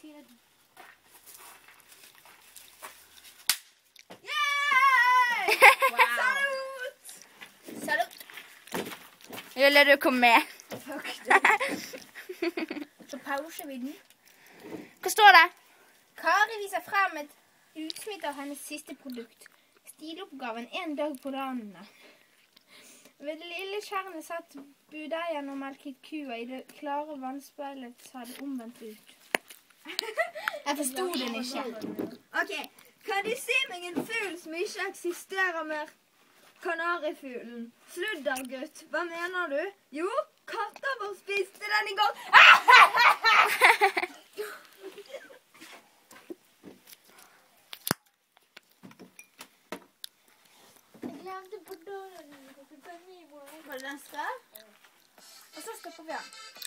kjeden. Yay! Wow. Salut! Salut. Ville du komme med? Fuck. Så pauser vi den. Hva står det? Kari viser frem et utsnitt av hennes siste produkt. Stiloppgaven en dag på landet. Ved det lille tjernet satt budeieren og melket kua i det klare vannspeilet så det omvendt ut. Jeg forstod den ikke. Ok, kan du si meg en fugl som ikke eksisterer mer? Kanarifuglen. Sluddergutt. Hva mener du? Jo, katter vår spiste den i gang. Jeg glemte på døren. Var det den skal? Og så stopper vi den.